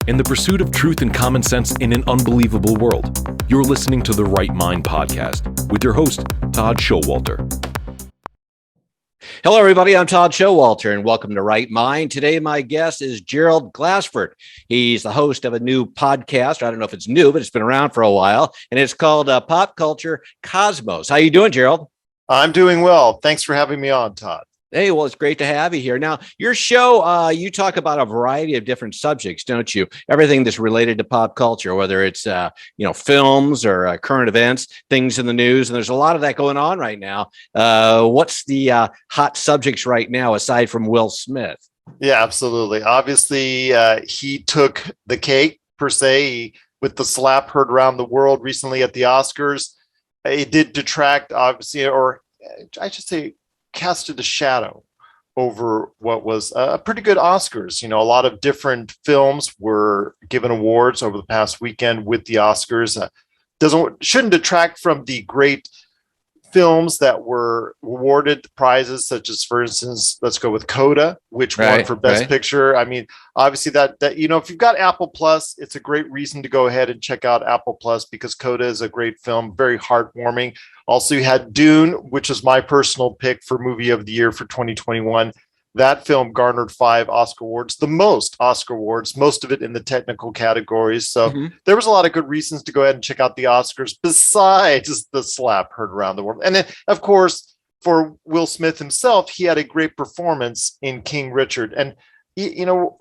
in the pursuit of truth and common sense in an unbelievable world. You're listening to the Right Mind podcast with your host, Todd Schowalter. Hello, everybody. I'm Todd Schowalter, and welcome to Right Mind. Today, my guest is Gerald Glassford. He's the host of a new podcast. I don't know if it's new, but it's been around for a while, and it's called Pop Culture Cosmos. How you doing, Gerald? I'm doing well. Thanks for having me on, Todd. Hey, well, it's great to have you here. Now, your show, you talk about a variety of different subjects, don't you? Everything that's related to pop culture, whether it's, films or current events, things in the news. And there's a lot of that going on right now. What's the hot subjects right now, aside from Will Smith? Yeah, absolutely. Obviously, he took the cake, per se, with the slap heard around the world recently at the Oscars. It did detract, obviously, or I should say, casted a shadow over what was a pretty good Oscars. You know, a lot of different films were given awards over the past weekend with the Oscars. Shouldn't detract from the great films that were awarded prizes, such as, for instance, let's go with Coda, which won for Best Picture. I mean, obviously that if you've got Apple Plus, it's a great reason to go ahead and check out Apple Plus, because Coda is a great film, very heartwarming. Also, you had Dune, which is my personal pick for movie of the year for 2021. That film garnered 5 Oscar awards, the most Oscar awards, most of it in the technical categories. So there was a lot of good reasons to go ahead and check out the Oscars, besides the slap heard around the world. And then, of course, for Will Smith himself, he had a great performance in King Richard. And,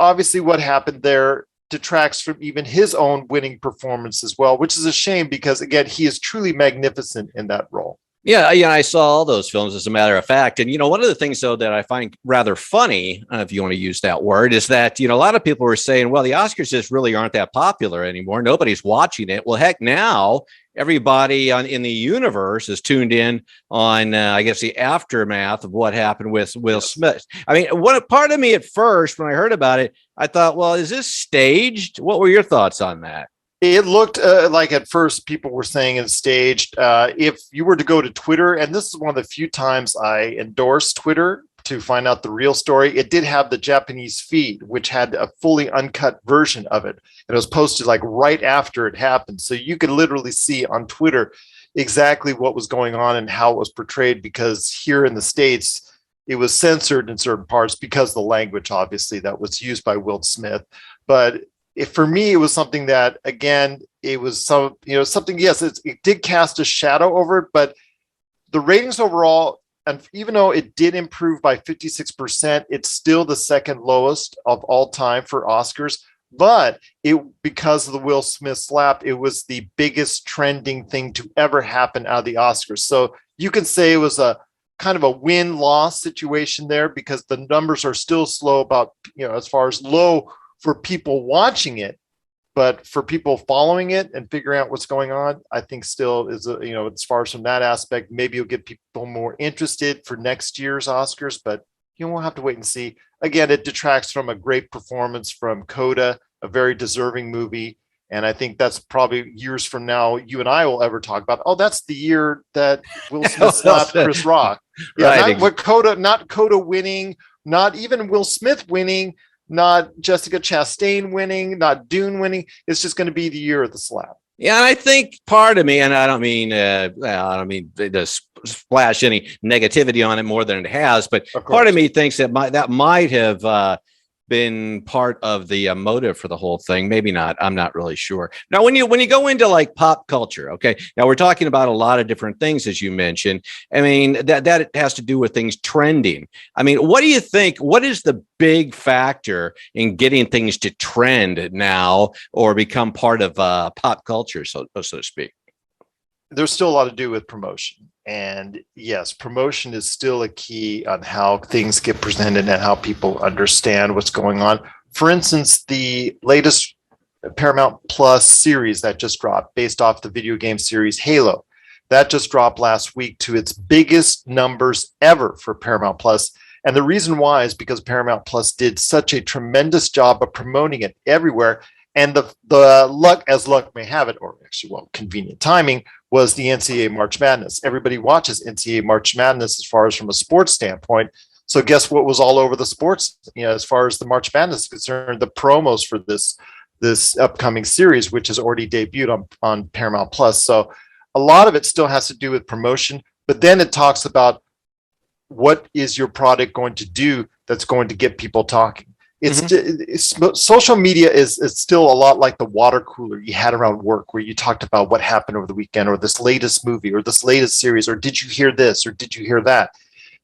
obviously what happened there detracts from even his own winning performance as well, which is a shame because, again, he is truly magnificent in that role. Yeah, I saw all those films, as a matter of fact. And, one of the things, though, that I find rather funny, if you want to use that word, is that, a lot of people were saying, well, the Oscars just really aren't that popular anymore. Nobody's watching it. Well, heck, now everybody in the universe is tuned in on, I guess, the aftermath of what happened with Will Smith. I mean, what part of me at first, when I heard about it, I thought, well, is this staged? What were your thoughts on that? It looked like at first people were saying it's staged. If you were to go to Twitter, and this is one of the few times I endorse Twitter to find out the real story, it did have the Japanese feed, which had a fully uncut version of it. And it was posted like right after it happened. So you could literally see on Twitter exactly what was going on and how it was portrayed, because here in the States, it was censored in certain parts because of the language, obviously, that was used by Will Smith. But for me, it was something that, again, it was something, yes, it did cast a shadow over it, but the ratings overall, and even though it did improve by 56%, it's still the second lowest of all time for Oscars. But because of the Will Smith slap, it was the biggest trending thing to ever happen out of the Oscars. So you can say it was a kind of a win-loss situation there, because the numbers are still slow about, as far as low for people watching it, but for people following it and figuring out what's going on, I think still is, as far as from that aspect, maybe you'll get people more interested for next year's Oscars, but we'll have to wait and see. Again, it detracts from a great performance from Coda, a very deserving movie. And I think that's probably years from now, you and I will ever talk about, oh, that's the year that Will Smith slapped Chris Rock. Yeah, right. Not Coda winning, not even Will Smith winning, not Jessica Chastain winning, not Dune winning. It's just going to be the year of the slap. Yeah, and I think part of me, and I don't mean to splash any negativity on it more than it has, but part of me thinks that might have been part of the motive for the whole thing. Maybe not. I'm not really sure. Now, when you go into like pop culture, okay, now we're talking about a lot of different things, as you mentioned. I mean, that has to do with things trending. I mean, what do you think? What is the big factor in getting things to trend now or become part of pop culture, so to speak? There's still a lot to do with promotion. And yes, promotion is still a key on how things get presented and how people understand what's going on. For instance, the latest Paramount Plus series that just dropped, based off the video game series Halo, that just dropped last week to its biggest numbers ever for Paramount Plus. And the reason why is because Paramount Plus did such a tremendous job of promoting it everywhere. And the luck, as luck may have it, or actually, well, convenient timing, was the NCAA March Madness. Everybody watches NCAA March Madness as far as from a sports standpoint. So guess what was all over the sports, as far as the March Madness is concerned, the promos for this this upcoming series, which has already debuted on Paramount Plus. So a lot of it still has to do with promotion, but then it talks about what is your product going to do that's going to get people talking. It's social media is still a lot like the water cooler you had around work, where you talked about what happened over the weekend, or this latest movie, or this latest series, or did you hear this, or did you hear that?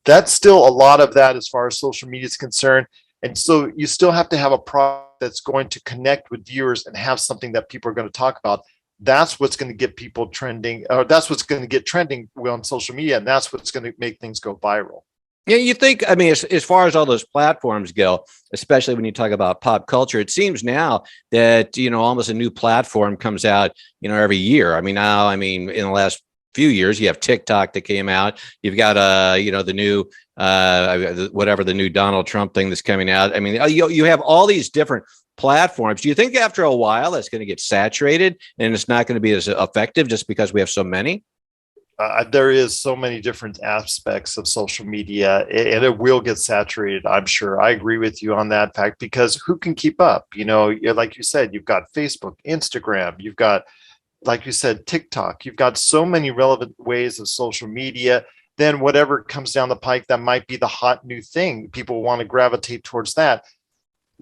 That's still a lot of that as far as social media is concerned. And so you still have to have a product that's going to connect with viewers and have something that people are going to talk about. That's what's going to get people trending, or that's what's going to get trending on social media, and that's what's going to make things go viral. Yeah, you think, I mean, as far as all those platforms go, especially when you talk about pop culture, it seems now that, almost a new platform comes out, every year. I mean, now, in the last few years, you have TikTok that came out. You've got, the new, whatever the new Donald Trump thing that's coming out. I mean, you have all these different platforms. Do you think after a while that's going to get saturated and it's not going to be as effective just because we have so many? There is so many different aspects of social media, and it will get saturated, I'm sure. I agree with you on that fact, because who can keep up? Like you said, you've got Facebook, Instagram, you've got, like you said, TikTok. You've got so many relevant ways of social media. Then whatever comes down the pike that might be the hot new thing, people want to gravitate towards that.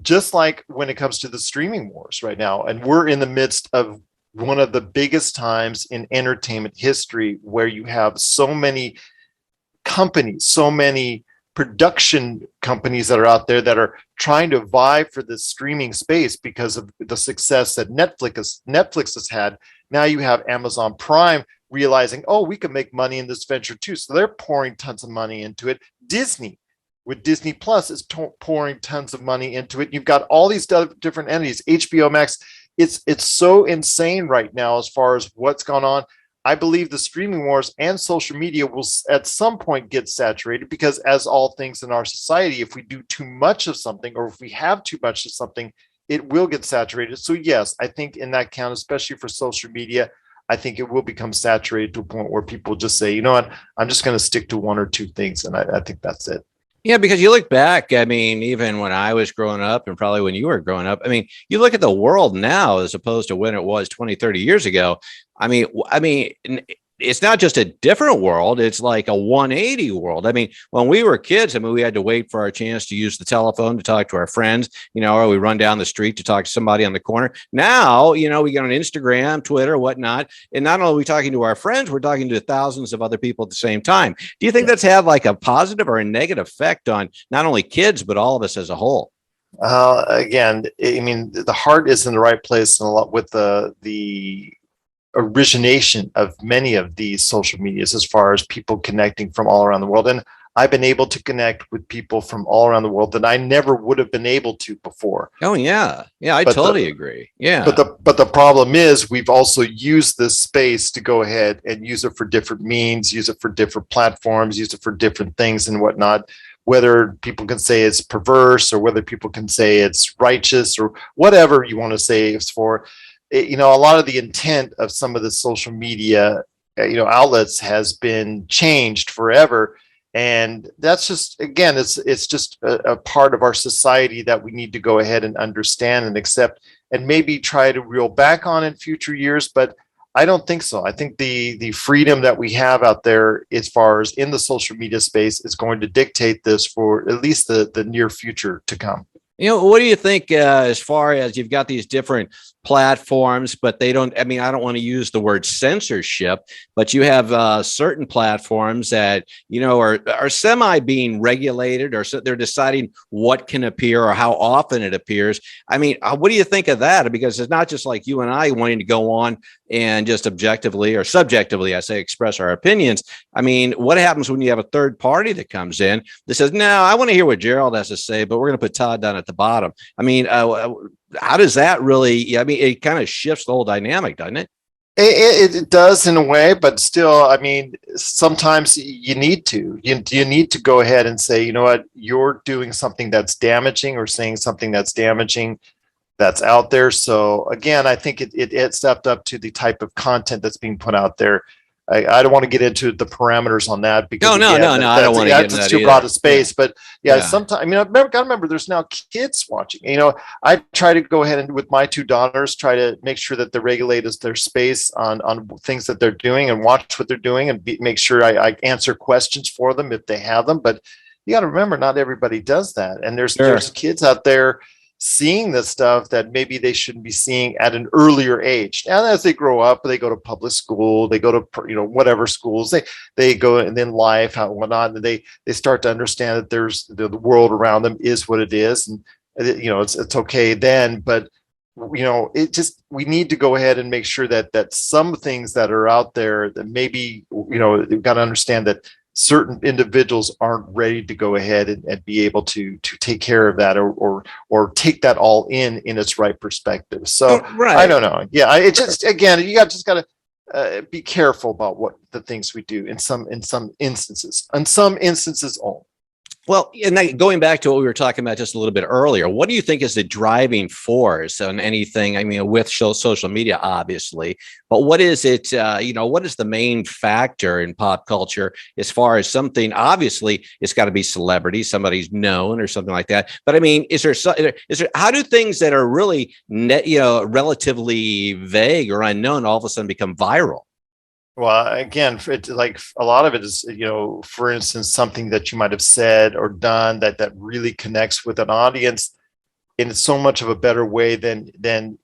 Just like when it comes to the streaming wars right now, and we're in the midst of one of the biggest times in entertainment history, where you have so many companies, so many production companies that are out there that are trying to vie for this streaming space because of the success that Netflix has had. Now you have Amazon Prime realizing, oh, we can make money in this venture too. So they're pouring tons of money into it. Disney, with Disney Plus, is pouring tons of money into it. You've got all these different entities, HBO Max. It's so insane right now as far as what's gone on. I believe the streaming wars and social media will at some point get saturated, because as all things in our society, if we do too much of something, or if we have too much of something, it will get saturated. So yes, I think in that count, especially for social media, I think it will become saturated to a point where people just say, you know what, I'm just going to stick to one or two things. And I think that's it. Yeah, because you look back, even when I was growing up and probably when you were growing up, you look at the world now as opposed to when it was 20, 30 years ago. It's not just a different world. It's like a 180 world. When we were kids, we had to wait for our chance to use the telephone to talk to our friends, or we run down the street to talk to somebody on the corner. Now, we get on Instagram, Twitter, whatnot. And not only are we talking to our friends, we're talking to thousands of other people at the same time. Do you think that's had like a positive or a negative effect on not only kids, but all of us as a whole? Again, the heart is in the right place, and a lot with the origination of many of these social medias, as far as people connecting from all around the world. And I've been able to connect with people from all around the world that I never would have been able to before. Oh yeah. Yeah, I totally agree. Yeah. But the problem is, we've also used this space to go ahead and use it for different means, use it for different platforms, use it for different things and whatnot. Whether people can say it's perverse, or whether people can say it's righteous, or whatever you want to say it's for. A lot of the intent of some of the social media, outlets has been changed forever. And that's just, again, it's just a part of our society that we need to go ahead and understand and accept, and maybe try to reel back on in future years. But I don't think so. I think the freedom that we have out there, as far as in the social media space, is going to dictate this for at least the near future to come. What do you think as far as you've got these different platforms, but they don't, I don't want to use the word censorship, but you have certain platforms that, are semi being regulated, or so they're deciding what can appear or how often it appears. What do you think of that? Because it's not just like you and I wanting to go on and just objectively or subjectively, I say, express our opinions. What happens when you have a third party that comes in that says, no, I want to hear what Gerald has to say, but we're going to put Todd down at the bottom. How does that really, it kind of shifts the whole dynamic, doesn't it? It does in a way, but still, sometimes you need to. You need to go ahead and say, you know what, you're doing something that's damaging, or saying something that's damaging that's out there. So again, I think it stepped up to the type of content that's being put out there. I don't want to get into the parameters on that because no, I don't want to get into that too either. broad a space. But sometimes, I mean, gotta remember there's now kids watching. I try to go ahead and with my two daughters, try to make sure that they regulate their space on things that they're doing and watch what they're doing and make sure I answer questions for them if they have them. But you got to remember, not everybody does that, and there's kids out there seeing this stuff that maybe they shouldn't be seeing at an earlier age. And as they grow up, they go to public school, they go to whatever schools they go, and then life and whatnot, and they start to understand that there's the world around them is what it is, and it's okay then. But we need to go ahead and make sure that some things that are out there that maybe we've got to understand that certain individuals aren't ready to go ahead and be able to take care of that or take that all in its right perspective. So I don't know. Yeah, it just, again, you got to be careful about what the things we do in some instances only. Well, and then going back to what we were talking about just a little bit earlier, what do you think is the driving force on anything? I mean, with social media, obviously, but what is it? What is the main factor in pop culture as far as something? Obviously, it's got to be celebrity, somebody's known or something like that. But I mean, is there how do things that are really relatively vague or unknown all of a sudden become viral? Well, again, it's like a lot of it is, for instance, something that you might have said or done that really connects with an audience in so much of a better way than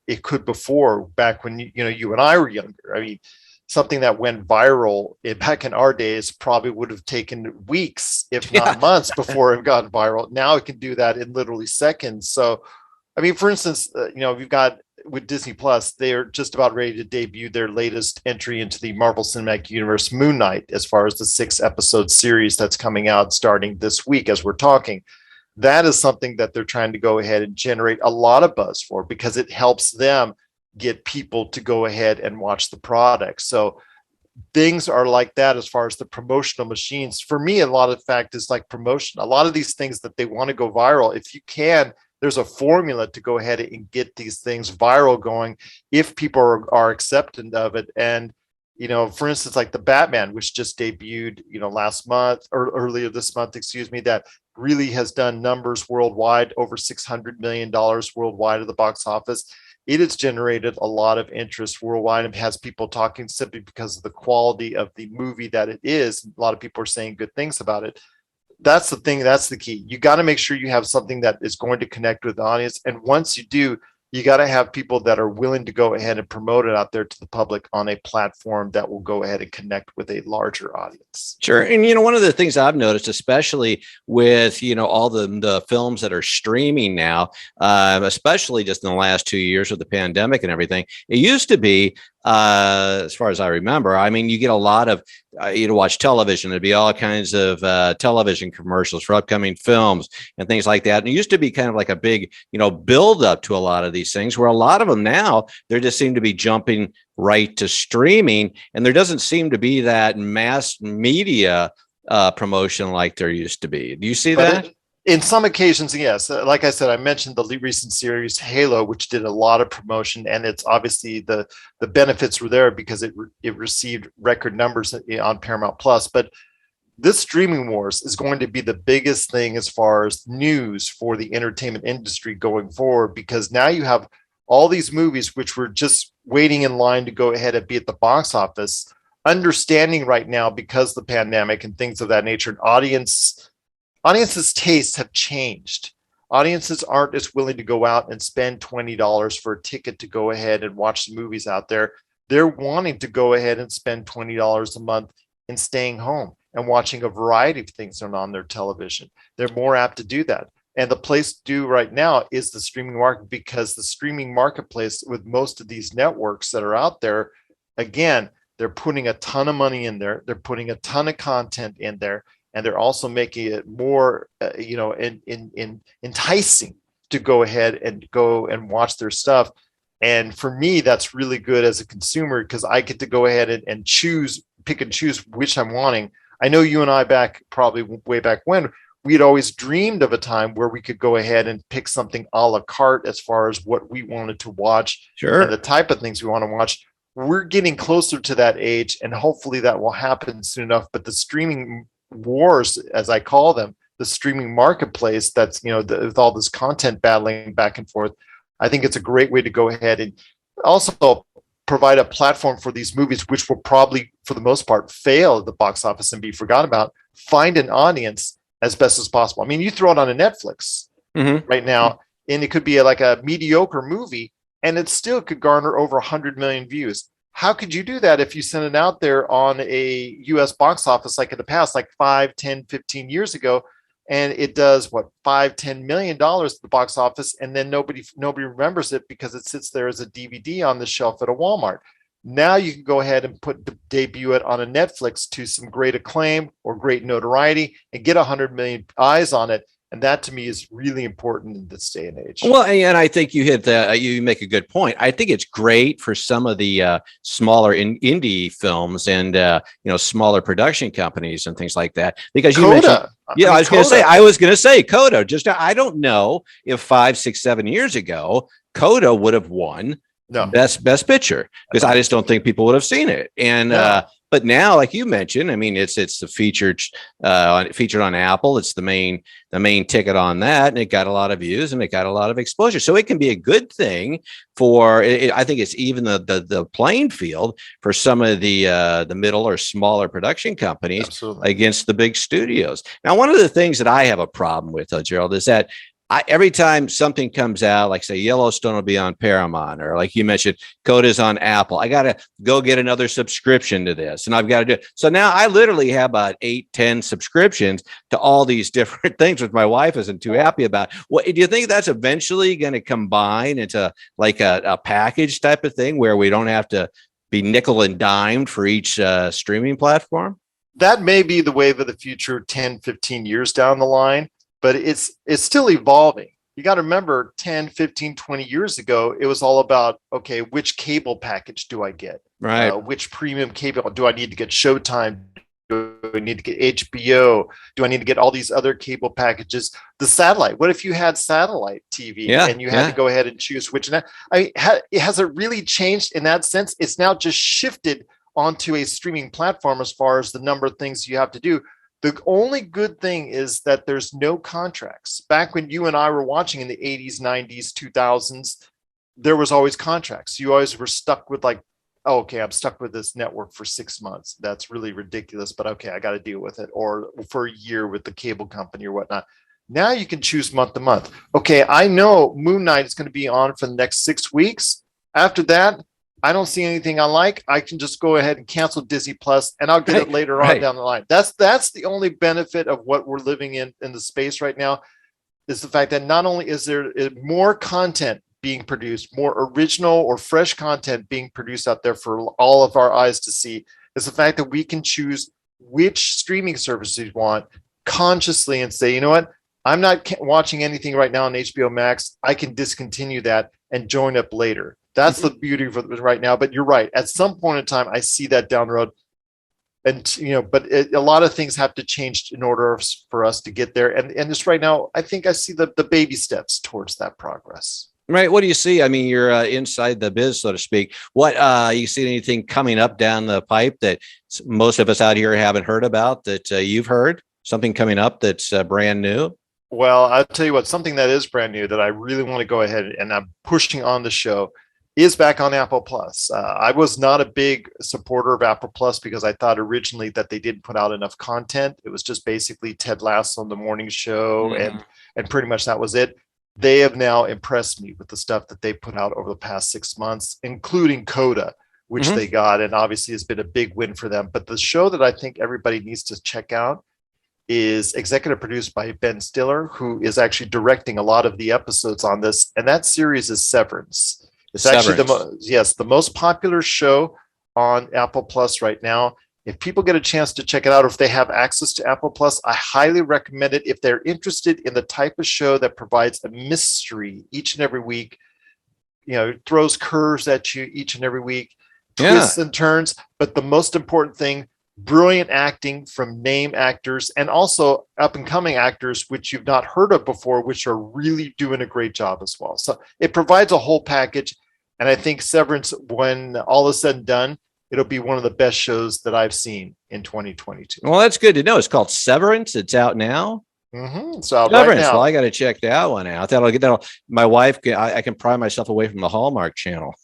it could before, back when you and I were younger. I mean, something that went viral back in our days probably would have taken weeks, if not months, before it got viral. Now it can do that in literally seconds. So, I mean, for instance, we've got with Disney Plus, they're just about ready to debut their latest entry into the Marvel Cinematic Universe, Moon Knight, as far as the 6-episode series that's coming out starting this week as we're talking. That is something that they're trying to go ahead and generate a lot of buzz for, because it helps them get people to go ahead and watch the product. So things are like that as far as the promotional machines. For me, a lot of fact is like promotion. A lot of these things that they want to go viral, if you can, there's a formula to go ahead and get these things viral going if people are accepting of it. And, for instance, like the Batman, which just debuted, last month or earlier this month, that really has done numbers worldwide, over $600 million worldwide at the box office. It has generated a lot of interest worldwide and has people talking simply because of the quality of the movie that it is. A lot of people are saying good things about it. That's the thing. That's the key. You got to make sure you have something that is going to connect with the audience. And once you do, you got to have people that are willing to go ahead and promote it out there to the public on a platform that will go ahead and connect with a larger audience. Sure. And, one of the things I've noticed, especially with, all the films that are streaming now, especially just in the last 2 years with the pandemic and everything, it used to be, as far as I remember, I mean, you get a lot of, watch television. There'd be all kinds of television commercials for upcoming films and things like that. And it used to be kind of like a big, build up to a lot of these things, where a lot of them now, they just seem to be jumping right to streaming. And there doesn't seem to be that mass media promotion like there used to be. Do you see that? In some occasions, yes. Like I said, I mentioned the recent series Halo, which did a lot of promotion, and it's obviously the benefits were there because it received record numbers on Paramount Plus. But this streaming wars is going to be the biggest thing as far as news for the entertainment industry going forward, because now you have all these movies which were just waiting in line to go ahead and be at the box office, understanding right now, because of the pandemic and things of that nature, and audiences' tastes have changed. Audiences aren't as willing to go out and spend $20 for a ticket to go ahead and watch the movies out there. They're wanting to go ahead and spend $20 a month in staying home and watching a variety of things on their television. They're more apt to do that. And the place to do right now is the streaming market, because the streaming marketplace with most of these networks that are out there, again, they're putting a ton of money in there. They're putting a ton of content in there. And they're also making it more, enticing to go ahead and go and watch their stuff. And for me, that's really good as a consumer, because I get to go ahead and pick and choose which I'm wanting. I know you and I probably way back when, we had always dreamed of a time where we could go ahead and pick something a la carte as far as what we wanted to watch, sure, and the type of things we want to watch. we're getting closer to that age, and hopefully that will happen soon enough. But the streaming wars, as I call them, the streaming marketplace, that's, with all this content battling back and forth, I think it's a great way to go ahead and also provide a platform for these movies, which will probably, for the most part, fail at the box office and be forgotten about. Find an audience as best as possible. I mean, you throw it on a Netflix right now, and it could be like a mediocre movie, and it still could garner over 100 million views. How could you do that if you sent it out there on a US box office like in the past, like 5, 10, 15 years ago, and it does what, $5-10 million at the box office, and then nobody remembers it because it sits there as a DVD on the shelf at a Walmart. Now you can go ahead and debut it on a Netflix to some great acclaim or great notoriety and get 100 million eyes on it. And that to me is really important in this day and age. Well, and I think you make a good point. I think it's great for some of the smaller indie films and smaller production companies and things like that, because you mentioned, I was going to say Coda. Just I don't know if 5, 6, 7 years ago Coda would have won best picture, because I just don't think people would have seen it. And but now, like you mentioned, I mean, it's the featured on Apple. It's the main ticket on that, and it got a lot of views and it got a lot of exposure. So it can be a good thing for. I think it's even the playing field for some of the middle or smaller production companies. Absolutely. Against the big studios. Now, one of the things that I have a problem with, Gerald, is that every time something comes out, like say Yellowstone will be on Paramount, or like you mentioned, Coda's on Apple, I got to go get another subscription to this, and I've got to do it. So now I literally have about 8-10 subscriptions to all these different things, which my wife isn't too happy about. What do you think that's eventually going to combine into like a package type of thing where we don't have to be nickel and dimed for each streaming platform? That may be the wave of the future 10, 15 years down the line. But it's still evolving. You got to remember 10, 15, 20 years ago, it was all about, okay, which cable package do I get? Right. Which premium cable? Do I need to get Showtime? Do I need to get HBO? Do I need to get all these other cable packages? The satellite. What if you had satellite TV and you had to go ahead and choose which? Has it really changed in that sense? It's now just shifted onto a streaming platform as far as the number of things you have to do. The only good thing is that there's no contracts. Back when you and I were watching in the 80s, 90s, 2000s, there was always contracts. You always were stuck with like, oh, okay, I'm stuck with this network for 6 months. That's really ridiculous, but okay, I got to deal with it. Or for a year with the cable company or whatnot. Now you can choose month to month. Okay, I know Moon Knight is going to be on for the next 6 weeks. After that, I don't see anything I like. I can just go ahead and cancel Disney Plus, and I'll get it later on down the line. That's the only benefit of what we're living in the space right now, is the fact that not only is there more content being produced, more original or fresh content being produced out there for all of our eyes to see, is the fact that we can choose which streaming services we want consciously and say, you know what, I'm not watching anything right now on HBO Max. I can discontinue that and join up later. That's the beauty of it right now. But you're right. At some point in time, I see that down the road. And, but a lot of things have to change in order for us to get there. And just right now, I think I see the baby steps towards that progress. Right. What do you see? I mean, you're inside the biz, so to speak. What you see anything coming up down the pipe that most of us out here haven't heard about that you've heard? Something coming up that's brand new? Well, I'll tell you what, something that is brand new that I really want to go ahead and I'm pushing on the show is back on Apple Plus. I was not a big supporter of Apple Plus because I thought originally that they didn't put out enough content. It was just basically Ted Lasso on the morning show, and pretty much that was it. They have now impressed me with the stuff that they put out over the past 6 months, including Coda, which they got, and obviously has been a big win for them. But the show that I think everybody needs to check out is executive produced by Ben Stiller, who is actually directing a lot of the episodes on this, and that series is Severance. It's actually the most popular show on Apple Plus right now. If people get a chance to check it out, or if they have access to Apple Plus, I highly recommend it. If they're interested in the type of show that provides a mystery each and every week, throws curves at you each and every week, twists and turns. But the most important thing, brilliant acting from name actors and also up and coming actors, which you've not heard of before, which are really doing a great job as well. So it provides a whole package. And I think Severance, when all is said and done, it'll be one of the best shows that I've seen in 2022. Well, that's good to know. It's called Severance. It's out now. It's out Severance. right now. Well, I got to check that one out. That'll get that. My wife, I can pry myself away from the Hallmark Channel.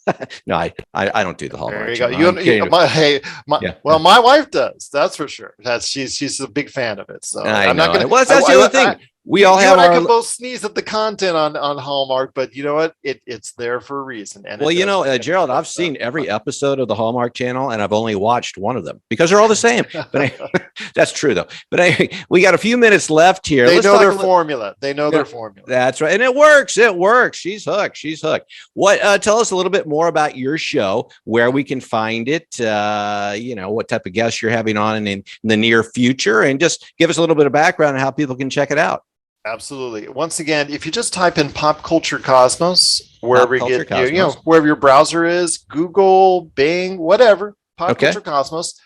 No, I don't do the Hallmark. There you Channel. go. Well, my wife does. That's for sure. She's a big fan of it. So I'm not going to. Well, that's the other thing. We all have. I can both sneeze at the content on Hallmark, but you know what? It's there for a reason. And Gerald, I've seen every episode of the Hallmark Channel, and I've only watched one of them because they're all the same. But that's true, though. But anyway, we got a few minutes left here. They know their formula. They know their formula. That's right, and it works. It works. She's hooked. What? Tell us a little bit more about your show, where we can find it. What type of guests you're having on in the near future, and just give us a little bit of background on how people can check it out. Absolutely. Once again, if you just type in Pop Culture Cosmos, wherever wherever your browser is, Google, Bing, whatever, Culture Cosmos.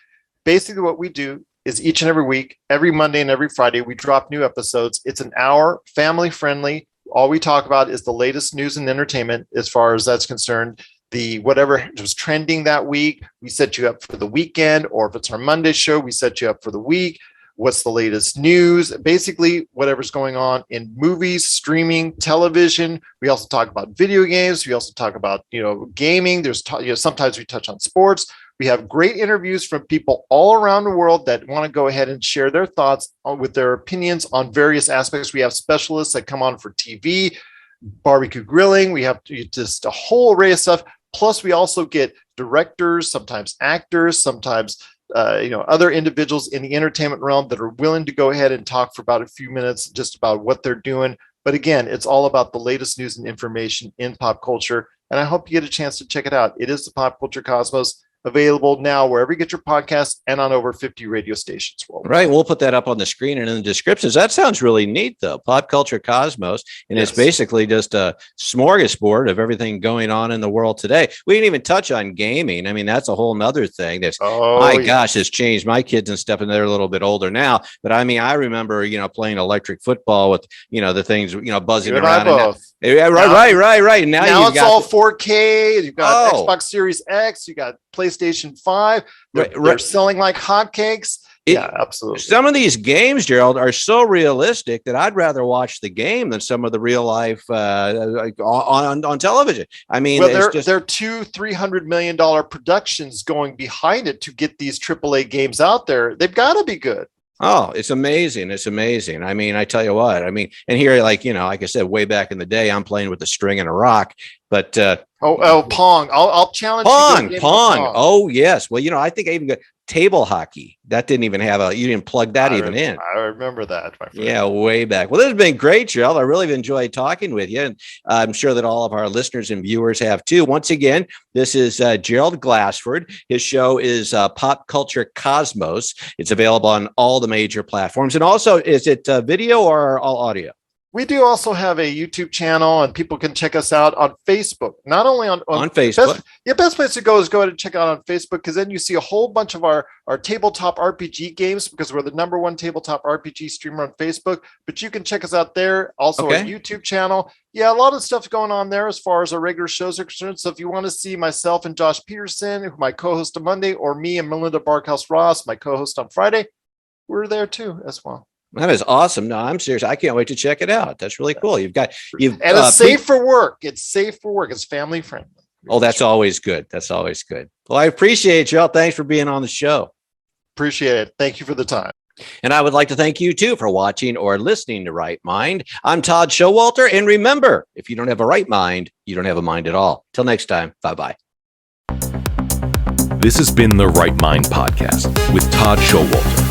Basically, what we do is each and every week, every Monday and every Friday, we drop new episodes. It's an hour, family friendly. All we talk about is the latest news and entertainment as far as that's concerned. The whatever was trending that week, we set you up for the weekend, or if it's our Monday show, we set you up for the week. What's the latest news? Basically, whatever's going on in movies, streaming, television. We also talk about video games. We also talk about, gaming. There's, sometimes we touch on sports. We have great interviews from people all around the world that want to go ahead and share their thoughts with their opinions on various aspects. We have specialists that come on for TV, barbecue grilling. We have just a whole array of stuff. Plus, we also get directors, sometimes actors, sometimes other individuals in the entertainment realm that are willing to go ahead and talk for about a few minutes just about what they're doing. But again, it's all about the latest news and information in pop culture. And I hope you get a chance to check it out. It is the Pop Culture Cosmos, available now wherever you get your podcasts and on over 50 radio stations worldwide. Right. We'll put that up on the screen and in the descriptions. That sounds really neat, though. Pop Culture Cosmos. And It's basically just a smorgasbord of everything going on in the world today. We didn't even touch on gaming. I mean, that's a whole nother thing that's, gosh, has changed. My kids and stuff, and they're a little bit older now. But I mean, I remember, playing electric football with, the things, buzzing around. Right. Now it's all 4K. You've got Xbox Series X. You got PlayStation 5. They're selling like hotcakes. Yeah, absolutely. Some of these games, Gerald, are so realistic that I'd rather watch the game than some of the real life on television. I mean, they're $200-300 million productions going behind it to get these AAA games out there. They've got to be good. Oh, it's amazing. It's amazing. I mean, I tell you what, and here, like I said, way back in the day, I'm playing with a string and a rock, but Pong. I'll challenge you. Pong. Oh, yes. Well, I think I even got table hockey. That didn't even you didn't plug that in. I remember that, my friend. Yeah, way back. Well, this has been great, Gerald. I really enjoyed talking with you, and I'm sure that all of our listeners and viewers have too. Once again, this is Gerald Glassford. His show is Pop Culture Cosmos. It's available on all the major platforms. And also, is it video or all audio? We do also have a YouTube channel, and people can check us out on Facebook. Not only on Facebook. Best place to go is go ahead and check out on Facebook, because then you see a whole bunch of our tabletop RPG games, because we're the #1 tabletop RPG streamer on Facebook. But you can check us out there. Also, our YouTube channel. Yeah, a lot of stuff going on there as far as our regular shows are concerned. So if you want to see myself and Josh Peterson, my co-host on Monday, or me and Melinda Barkhouse Ross, my co-host on Friday, we're there too as well. That is awesome. No, I'm serious. I can't wait to check it out. That's really cool. And it's safe for work. It's safe for work. It's family friendly. Oh, that's always good. That's always good. Well, I appreciate you all. Thanks for being on the show. Appreciate it. Thank you for the time. And I would like to thank you too for watching or listening to Right Mind. I'm Todd Schowalter. And remember, if you don't have a right mind, you don't have a mind at all. Till next time. Bye-bye. This has been the Right Mind Podcast with Todd Schowalter.